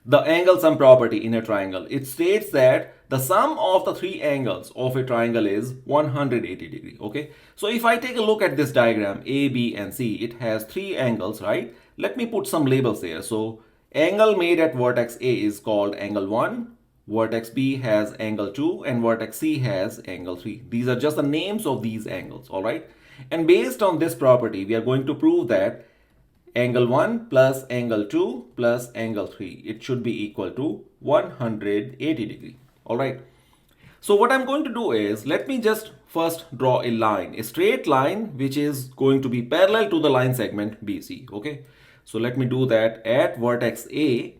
the angle sum property in a triangle. It states that the sum of the three angles of a triangle is 180 degree. Okay, so if I take a look at this diagram A, B and C, it has three angles, right? Let me put some labels there. So angle made at vertex A is called angle 1, vertex B has angle 2 and vertex C has angle 3. These are just the names of these angles, all right? And based on this property, we are going to prove that angle 1 plus angle 2 plus angle 3, it should be equal to 180 degree. All right. So what I'm going to do is, let me just first draw a line, a straight line, which is going to be parallel to the line segment BC. Okay. So let me do that at vertex A,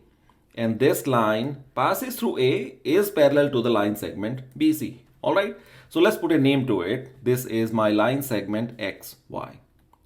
and this line passes through A, is parallel to the line segment BC. All right. So let's put a name to it. This is my line segment XY.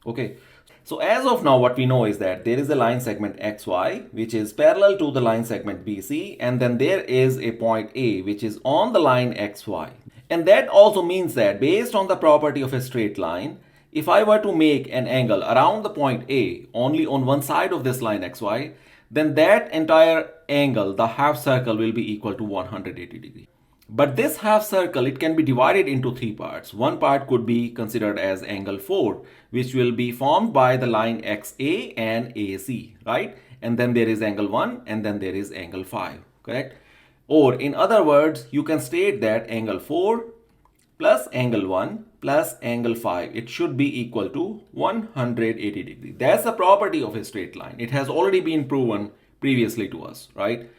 Okay. So as of now, what we know is that there is a line segment XY which is parallel to the line segment BC, and then there is a point A which is on the line XY. And that also means that based on the property of a straight line, if I were to make an angle around the point A only on one side of this line XY, then that entire angle, the half circle, will be equal to 180 degree. But this half circle, it can be divided into three parts. One part could be considered as angle 4, which will be formed by the line XA and AC, right? And then there is angle 1 and then there is angle 5, correct? Or in other words, you can state that angle 4 plus angle 1 plus angle 5, it should be equal to 180 degree. That's the property of a straight line. It has already been proven previously to us, right?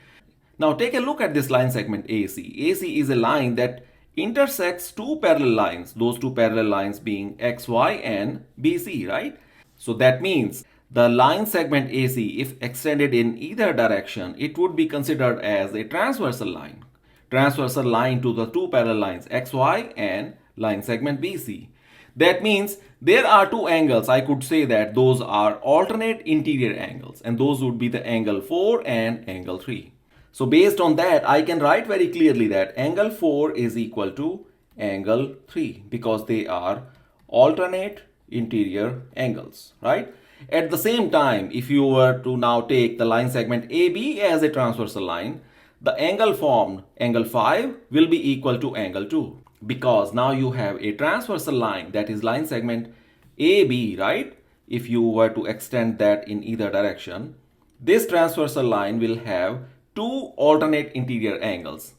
Now take a look at this line segment AC. AC is a line that intersects two parallel lines, those two parallel lines being XY and BC, right? So that means the line segment AC, if extended in either direction, it would be considered as a transversal line to the two parallel lines XY and line segment BC. That means there are two angles. I could say that those are alternate interior angles, and those would be the angle 4 and angle 3. So based on that, I can write very clearly that angle 4 is equal to angle 3 because they are alternate interior angles, right? At the same time, if you were to now take the line segment AB as a transversal line, the angle formed, angle 5, will be equal to angle 2 because now you have a transversal line, that is line segment AB, right? If you were to extend that in either direction, this transversal line will have two alternate interior angles,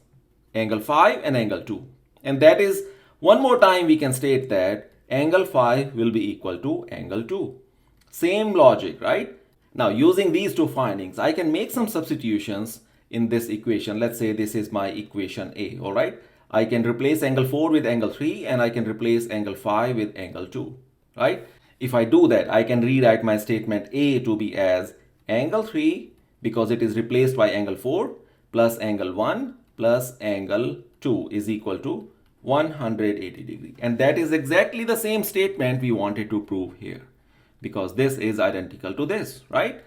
angle 5 and angle 2. And that is, one more time we can state that angle 5 will be equal to angle 2. Same logic, right? Now using these two findings, I can make some substitutions in this equation. Let's say this is my equation A, all right? I can replace angle 4 with angle 3 and I can replace angle 5 with angle 2, right? If I do that, I can rewrite my statement A to be as angle 3 because it is replaced by angle 4 plus angle 1 plus angle 2 is equal to 180 degree. And that is exactly the same statement we wanted to prove here because this is identical to this, right?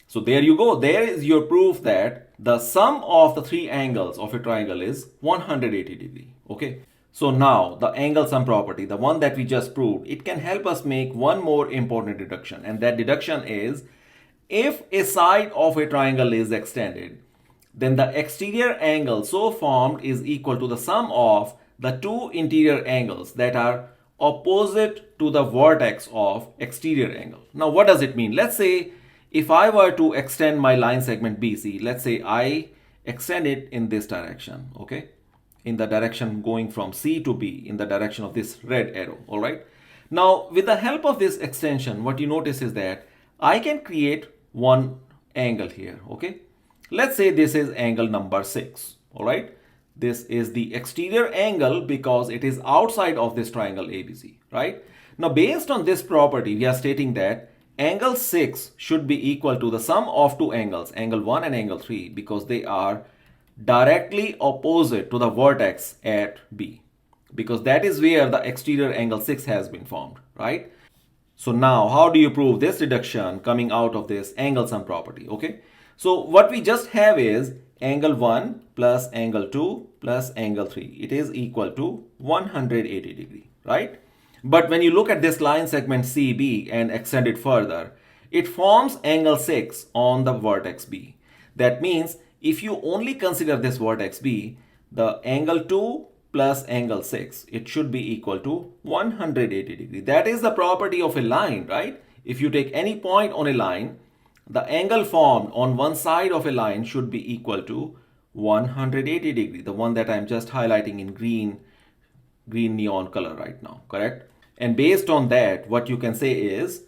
So there you go. There is your proof that the sum of the three angles of a triangle is 180 degree. Okay. So now the angle sum property, the one that we just proved, it can help us make one more important deduction. And that deduction is, if a side of a triangle is extended, then the exterior angle so formed is equal to the sum of the two interior angles that are opposite to the vertex of exterior angle. Now what does it mean? Let's say if I were to extend my line segment BC, let's say I extend it in this direction, okay? In the direction going from C to B, in the direction of this red arrow, all right? Now with the help of this extension, what you notice is that I can create one angle here, okay? Let's say this is angle number 6, all right? This is the exterior angle because it is outside of this triangle ABC, right? Now based on this property, we are stating that angle 6 should be equal to the sum of two angles, angle 1 and angle 3, because they are directly opposite to the vertex at B, because that is where the exterior angle 6 has been formed, right? So now how do you prove this deduction coming out of this angle sum property? Okay, so what we just have is angle 1 plus angle 2 plus angle 3. It is equal to 180 degree, right? But when you look at this line segment CB and extend it further, it forms angle 6 on the vertex B. That means if you only consider this vertex B, the angle 2 plus angle 6, it should be equal to 180 degree. That is the property of a line, right? If you take any point on a line, the angle formed on one side of a line should be equal to 180 degree, the one that I'm just highlighting in green neon color right now, correct? And based on that, what you can say is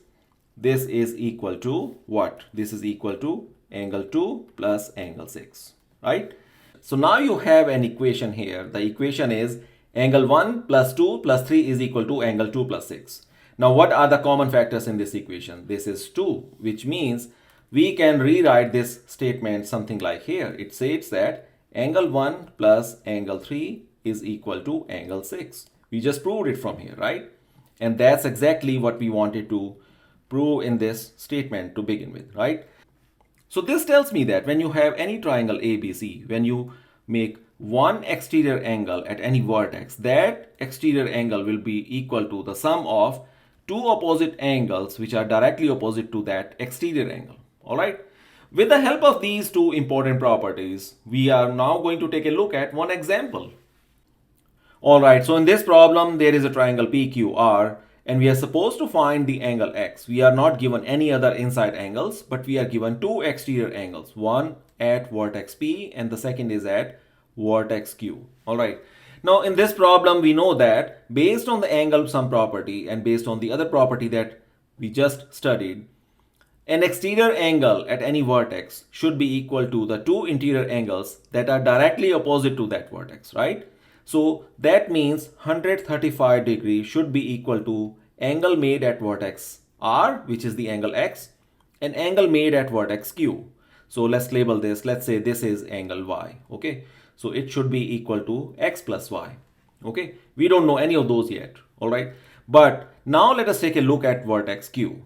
this is equal to what? This is equal to angle 2 plus angle 6, right? So now you have an equation here. The equation is angle 1 plus 2 plus 3 is equal to angle 2 plus 6. Now what are the common factors in this equation? This is 2, which means we can rewrite this statement something like here. It says that angle 1 plus angle 3 is equal to angle 6. We just proved it from here, right? And that's exactly what we wanted to prove in this statement to begin with, right? So this tells me that when you have any triangle ABC, when you make one exterior angle at any vertex, that exterior angle will be equal to the sum of two opposite angles which are directly opposite to that exterior angle. All right. With the help of these two important properties, we are now going to take a look at one example. All right. So in this problem, there is a triangle PQR and we are supposed to find the angle X. We are not given any other inside angles, but we are given two exterior angles, one at vertex P and the second is at vertex Q. All right. Now in this problem, we know that based on the angle sum property and based on the other property that we just studied, an exterior angle at any vertex should be equal to the two interior angles that are directly opposite to that vertex, right? So that means 135 degree should be equal to angle made at vertex R, which is the angle X, and angle made at vertex Q. So let's label this. Let's say this is angle Y. Okay. So it should be equal to X plus Y. Okay. We don't know any of those yet. All right. But now let us take a look at vertex Q.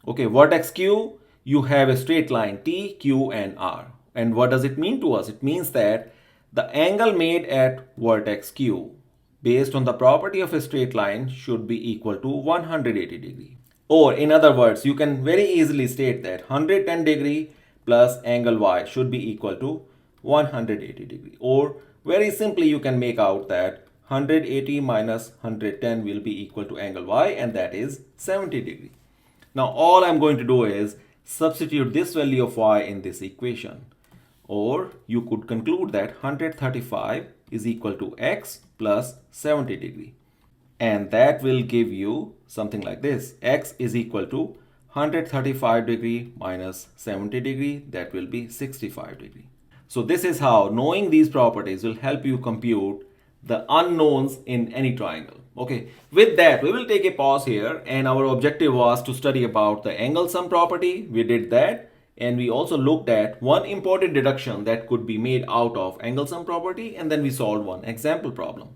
Okay. Vertex Q, you have a straight line T, Q, and R. And what does it mean to us? It means that the angle made at vertex Q based on the property of a straight line should be equal to 180 degree. Or in other words, you can very easily state that 110 degree plus angle Y should be equal to 180 degree. Or very simply you can make out that 180 minus 110 will be equal to angle Y and that is 70 degree. Now all I'm going to do is substitute this value of Y in this equation. Or you could conclude that 135 is equal to X plus 70 degree. And that will give you something like this. X is equal to 135 degree minus 70 degree. That will be 65 degree. So this is how knowing these properties will help you compute the unknowns in any triangle. Okay, with that, we will take a pause here. And our objective was to study about the angle sum property. We did that. And we also looked at one important deduction that could be made out of angle sum property, and then we solved one example problem.